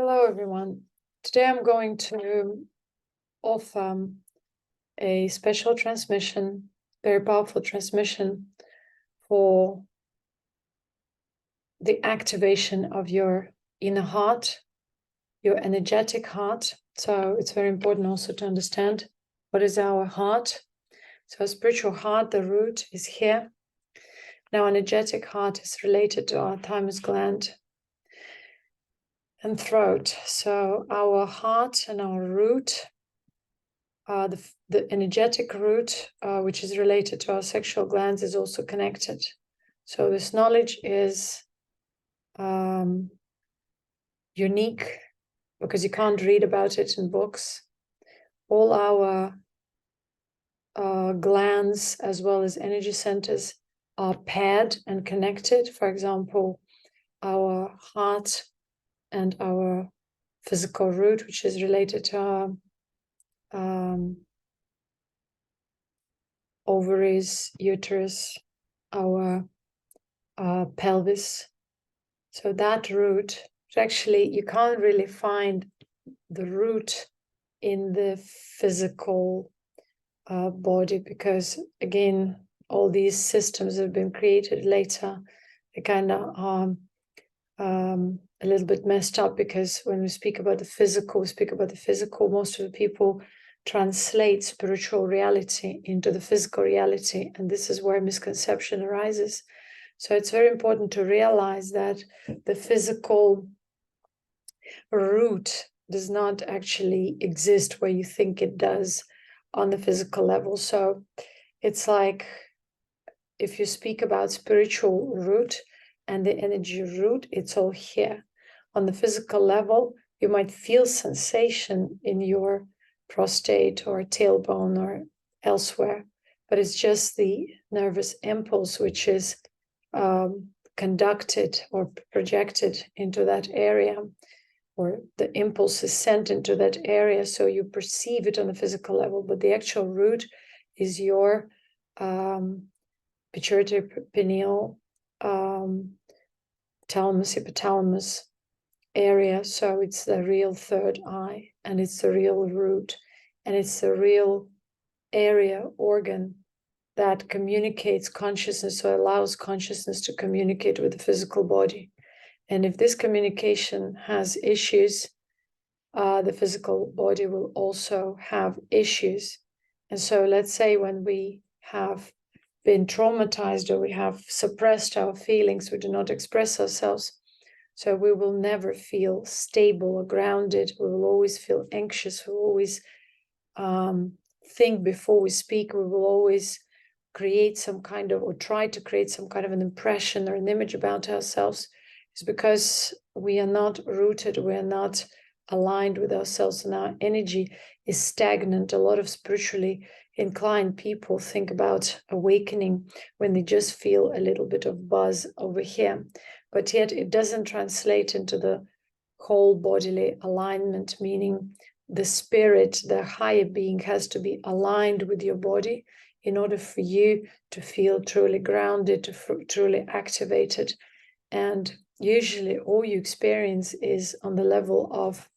Hello, everyone. Today I'm going to offer a special transmission, very powerful transmission for the activation of your inner heart, your energetic heart. So it's very important also to understand what is our heart. So spiritual heart, the root is here. Now energetic heart is related to our thymus gland and throat. So our heart and our root, the energetic root, which is related to our sexual glands, is also connected. So this knowledge is unique because you can't read about it in books. All our glands as well as energy centers are paired and connected. For example, our heart and our physical root, which is related to our ovaries, uterus, our pelvis. So that root, actually you can't really find the root in the physical body, because again, all these systems have been created later. They kind of are a little bit messed up, because when we speak about the physical, we speak about the physical. Most of the people translate spiritual reality into the physical reality, and this is where misconception arises. So it's very important to realize that the physical root does not actually exist where you think it does on the physical level. So it's like if you speak about spiritual root and the energy root, it's all here. On the physical level, you might feel sensation in your prostate or tailbone or elsewhere, but it's just the nervous impulse which is conducted or projected into that area, or the impulse is sent into that area, so you perceive it on the physical level. But the actual root is your pituitary pineal, thalamus, hypothalamus area. So it's the real third eye, and it's the real root, and it's the real area, organ that communicates consciousness, so allows consciousness to communicate with the physical body. And if this communication has issues, the physical body will also have issues. And so let's say when we have been traumatized or we have suppressed our feelings, we do not express ourselves, so we will never feel stable or grounded. We will always feel anxious. We will always think before we speak. We will always create some kind of, or try to create some kind of an impression or an image about ourselves. It's because we are not rooted, we are not aligned with ourselves, and our energy is stagnant. A lot of spiritually inclined people think about awakening when they just feel a little bit of buzz over here, but yet it doesn't translate into the whole bodily alignment, meaning the spirit, the higher being, has to be aligned with your body in order for you to feel truly grounded, to truly activated. And usually all you experience is on the level of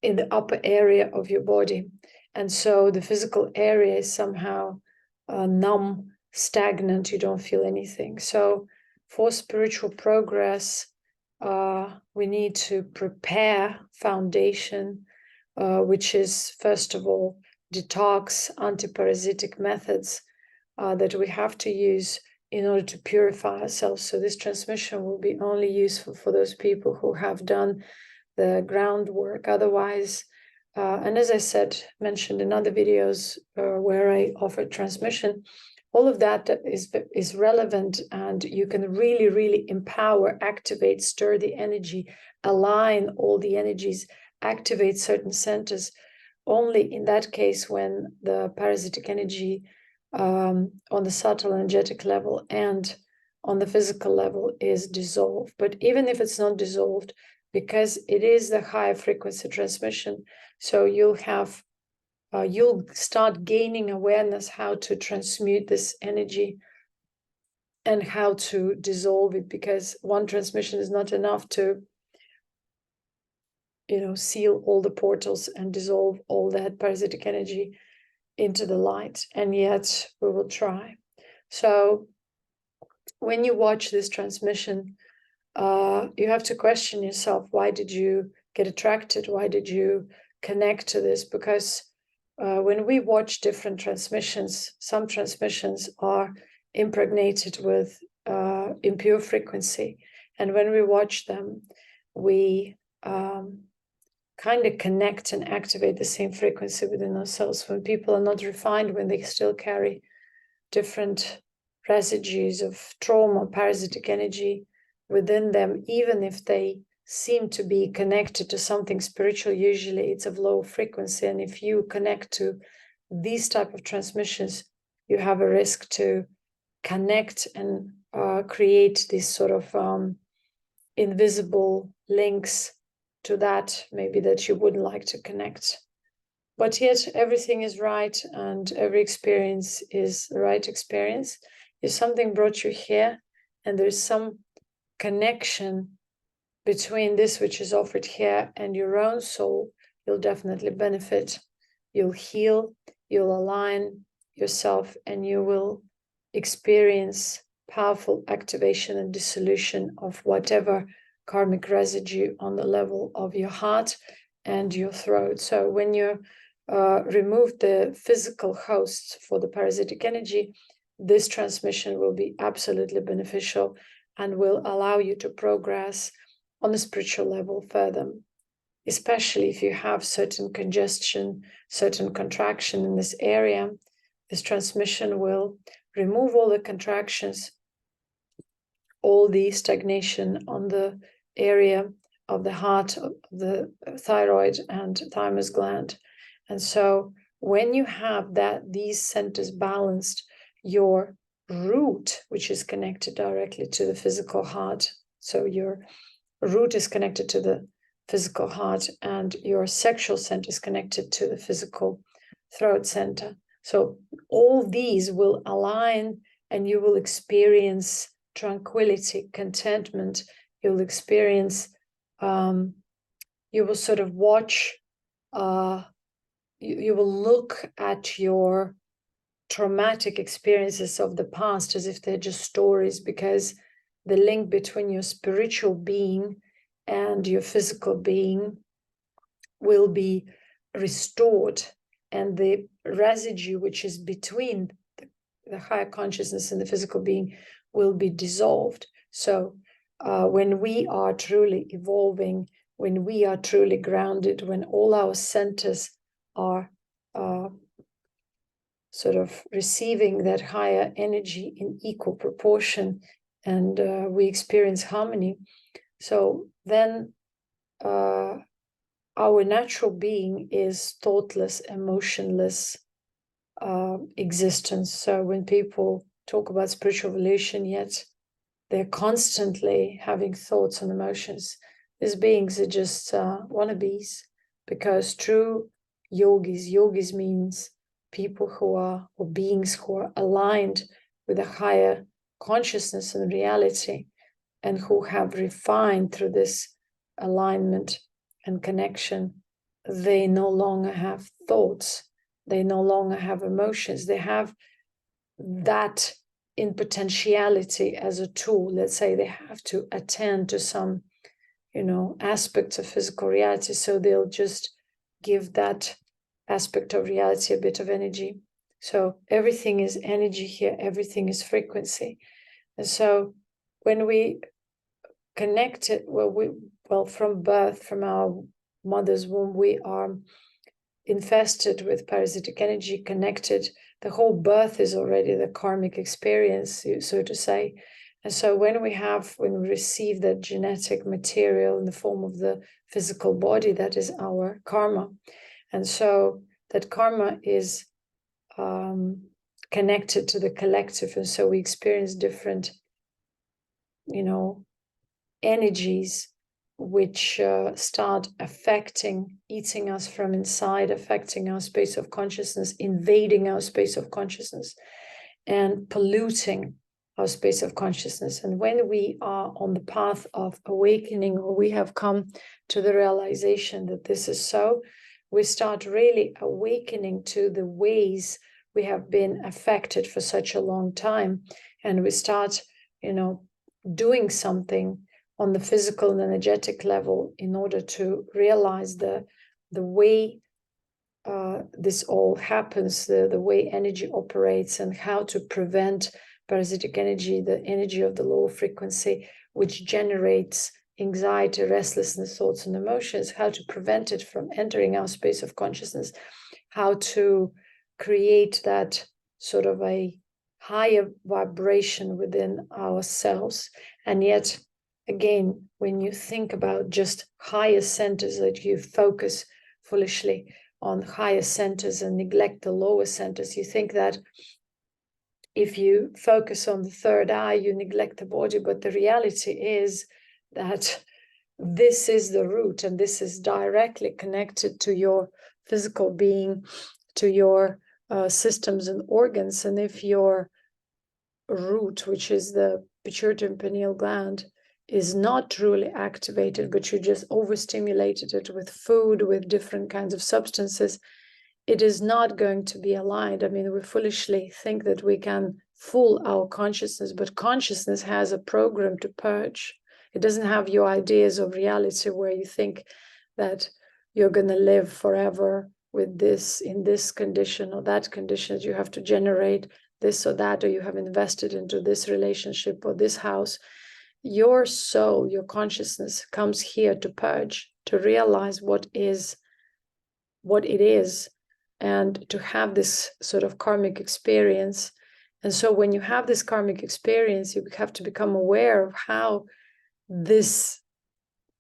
in the upper area of your body. And so the physical area is somehow numb, stagnant, you don't feel anything. So for spiritual progress, we need to prepare foundation, which is, first of all, detox, anti-parasitic methods that we have to use in order to purify ourselves. So this transmission will be only useful for those people who have done the groundwork. Otherwise, and as I said, mentioned in other videos where I offer transmission, all of that is relevant, and you can really, really empower, activate, stir the energy, align all the energies, activate certain centers, only in that case when the parasitic energy on the subtle energetic level and on the physical level is dissolved. But even if it's not dissolved, because it is the higher frequency transmission, so you'll start gaining awareness how to transmute this energy and how to dissolve it, because one transmission is not enough to, seal all the portals and dissolve all that parasitic energy into the light. And yet we will try. So when you watch this transmission, you have to question yourself, why did you get attracted? Why did you connect to this? Because when we watch different transmissions, some transmissions are impregnated with impure frequency. And when we watch them, we kind of connect and activate the same frequency within ourselves. When people are not refined, when they still carry different residues of trauma, parasitic energy within them, even if they seem to be connected to something spiritual, usually it's of low frequency. And if you connect to these type of transmissions, you have a risk to connect and create these sort of invisible links to that, maybe that you wouldn't like to connect. But yet everything is right, and every experience is the right experience. If something brought you here and there's some connection between this which is offered here and your own soul, you'll definitely benefit. You'll heal, you'll align yourself, and you will experience powerful activation and dissolution of whatever karmic residue on the level of your heart and your throat. So when you remove the physical hosts for the parasitic energy, this transmission will be absolutely beneficial and will allow you to progress on a spiritual level further, especially if you have certain congestion, certain contraction in this area. This transmission will remove all the contractions, all the stagnation on the area of the heart, of the thyroid and thymus gland. And so when you have these centers balanced, your root, which is connected directly to the physical heart, so your root is connected to the physical heart, and your sexual center is connected to the physical throat center. So all these will align, and you will experience tranquility, contentment. You'll experience, you will sort of watch, you will look at your traumatic experiences of the past as if they're just stories, because the link between your spiritual being and your physical being will be restored, and the residue which is between the higher consciousness and the physical being will be dissolved. So when we are truly evolving, when we are truly grounded, when all our centers are sort of receiving that higher energy in equal proportion, and we experience harmony, so then our natural being is thoughtless, emotionless existence. So when people talk about spiritual evolution, yet they're constantly having thoughts and emotions, these beings are just wannabes, because true yogis means people who are, or beings who are aligned with a higher consciousness and reality, and who have refined through this alignment and connection. They no longer have thoughts, they no longer have emotions, they have that in potentiality as a tool. Let's say they have to attend to some, aspects of physical reality, so they'll just give that aspect of reality a bit of energy. So everything is energy here, everything is frequency. And so when we connect it, from birth, from our mother's womb, we are infested with parasitic energy, connected. The whole birth is already the karmic experience, so to say. And so when we receive that genetic material in the form of the physical body, that is our karma. And so that karma is connected to the collective. And so we experience different, energies which start eating us from inside, affecting our space of consciousness, invading our space of consciousness, and polluting our space of consciousness. And when we are on the path of awakening, or we have come to the realization that this is so, we start really awakening to the ways we have been affected for such a long time. And we start, doing something on the physical and energetic level in order to realize the way this all happens, the way energy operates, and how to prevent parasitic energy, the energy of the low frequency, which generates anxiety, restlessness, thoughts, and emotions, how to prevent it from entering our space of consciousness, how to create that sort of a higher vibration within ourselves. And yet, again, when you think about just higher centers, that you focus foolishly on higher centers and neglect the lower centers, you think that if you focus on the third eye, you neglect the body. But the reality is that this is the root, and this is directly connected to your physical being, to your systems and organs. And if your root, which is the pituitary and pineal gland, is not truly activated, but you just overstimulated it with food, with different kinds of substances, it is not going to be aligned. I mean, we foolishly think that we can fool our consciousness, but consciousness has a program to purge. It doesn't have your ideas of reality where you think that you're going to live forever with this, in this condition or that condition. You have to generate this or that, or you have invested into this relationship or this house. Your soul, your consciousness comes here to purge, to realize what it is, and to have this sort of karmic experience. And so when you have this karmic experience, you have to become aware of how this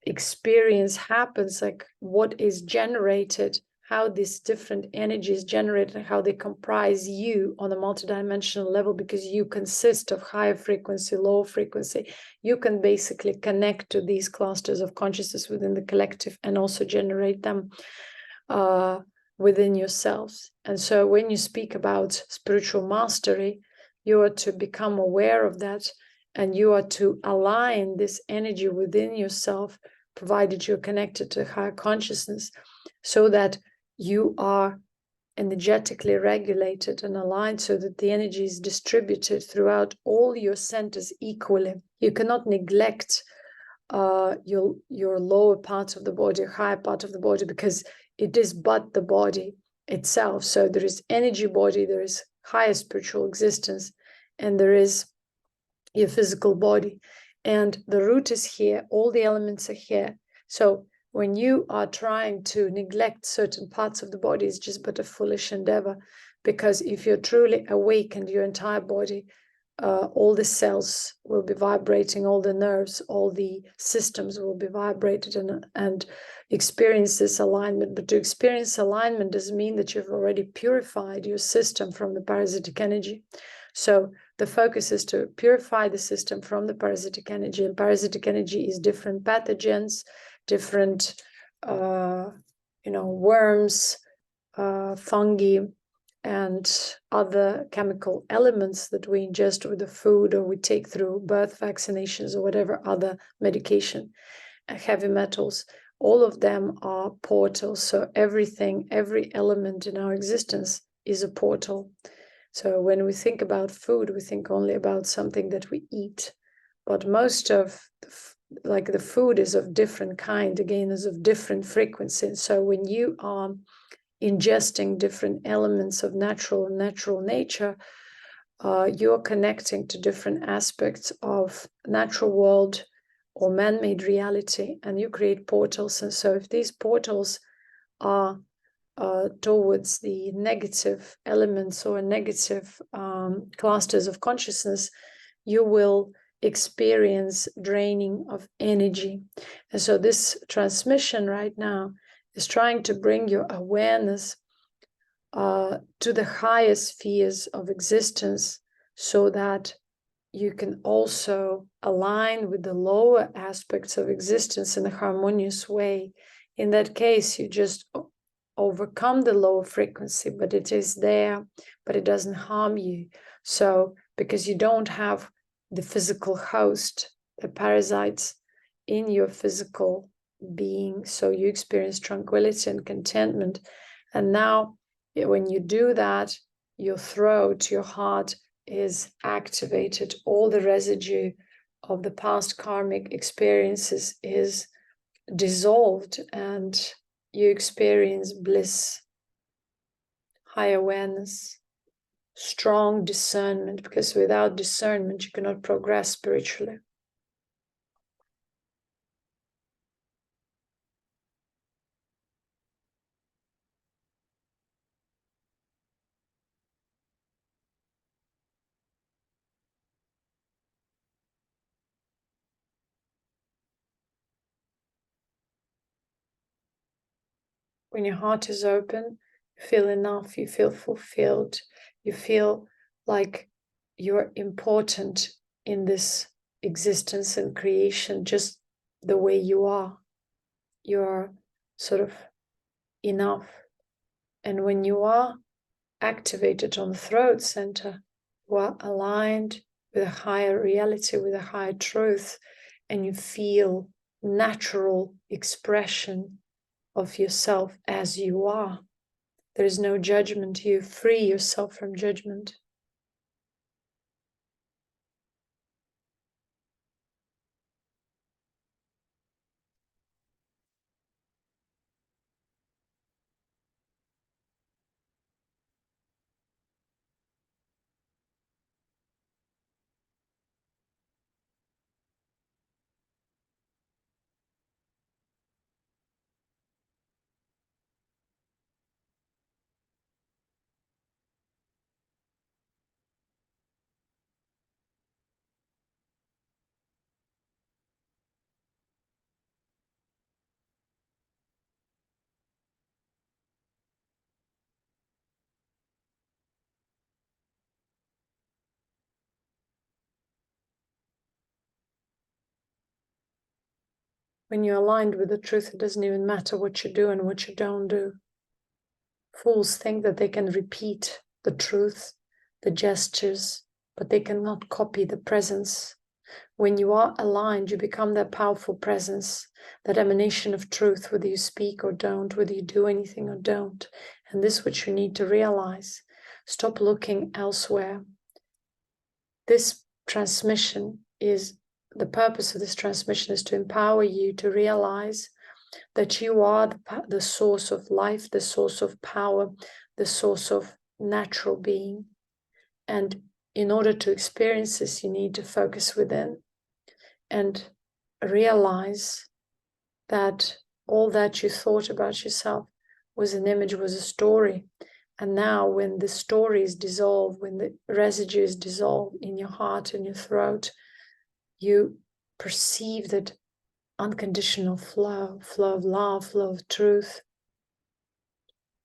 experience happens, like what is generated, how these different energies generate, and how they comprise you on a multidimensional level, because you consist of higher frequency, low frequency. You can basically connect to these clusters of consciousness within the collective and also generate them within yourselves. And so when you speak about spiritual mastery, you are to become aware of that, and you are to align this energy within yourself, provided you're connected to higher consciousness, so that you are energetically regulated and aligned, so that the energy is distributed throughout all your centers equally. You cannot neglect your lower parts of the body, higher part of the body, because it is but the body itself. So there is energy body, there is higher spiritual existence, and there is your physical body. And the root is here, all the elements are here. So when you are trying to neglect certain parts of the body, it's just but a foolish endeavor, because if you're truly awakened, your entire body, all the cells will be vibrating, all the nerves, all the systems will be vibrated and experience this alignment. But to experience alignment doesn't mean that you've already purified your system from the parasitic energy. So the focus is to purify the system from the parasitic energy, and parasitic energy is different pathogens, different worms, fungi, and other chemical elements that we ingest with the food, or we take through birth vaccinations or whatever other medication, heavy metals. All of them are portals. So everything, every element in our existence is a portal. So when we think about food, we think only about something that we eat, but most of the food is of different kind, again, is of different frequency. So when you are ingesting different elements of natural nature, you're connecting to different aspects of natural world or man-made reality, and you create portals. And so if these portals are towards the negative elements or negative clusters of consciousness, you will experience draining of energy. And so this transmission right now is trying to bring your awareness to the highest spheres of existence, so that you can also align with the lower aspects of existence in a harmonious way. In that case, you just overcome the lower frequency, but it is there, but it doesn't harm you. So because you don't have the physical host, the parasites in your physical being, so you experience tranquility and contentment. And now when you do that, your throat, your heart is activated. All the residue of the past karmic experiences is dissolved, and you experience bliss, high awareness, strong discernment, because without discernment you cannot progress spiritually. When your heart is open, you feel enough, you feel fulfilled, you feel like you're important in this existence and creation just the way you are. You're sort of enough. And when you are activated on the throat center, you are aligned with a higher reality, with a higher truth, and you feel natural expression of yourself as you are. There is no judgment. You free yourself from judgment. When you're aligned with the truth, it doesn't even matter what you do and what you don't do. Fools think that they can repeat the truth, the gestures, but they cannot copy the presence. When you are aligned, you become that powerful presence, that emanation of truth, whether you speak or don't, whether you do anything or don't. And this is what you need to realize. Stop looking elsewhere. This transmission is, the purpose of this transmission is to empower you to realize that you are the source of life, the source of power, the source of natural being. And in order to experience this, you need to focus within and realize that all that you thought about yourself was an image, was a story. And now when the story is dissolved, when the residue is dissolved in your heart and your throat, you perceive that unconditional flow of love, flow of truth,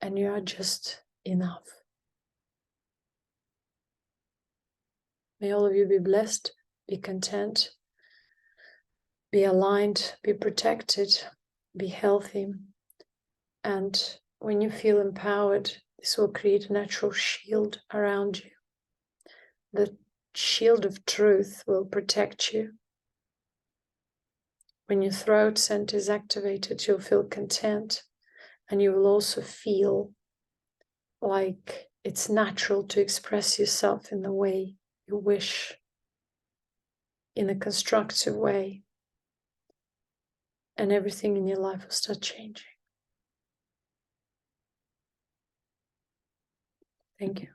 and you are just enough. May all of you be blessed, be content, be aligned, be protected, be healthy. And when you feel empowered, this will create a natural shield around you. The shield of truth will protect you. When your throat center is activated, you'll feel content, and you will also feel like it's natural to express yourself in the way you wish, in a constructive way, and everything in your life will start changing. Thank you.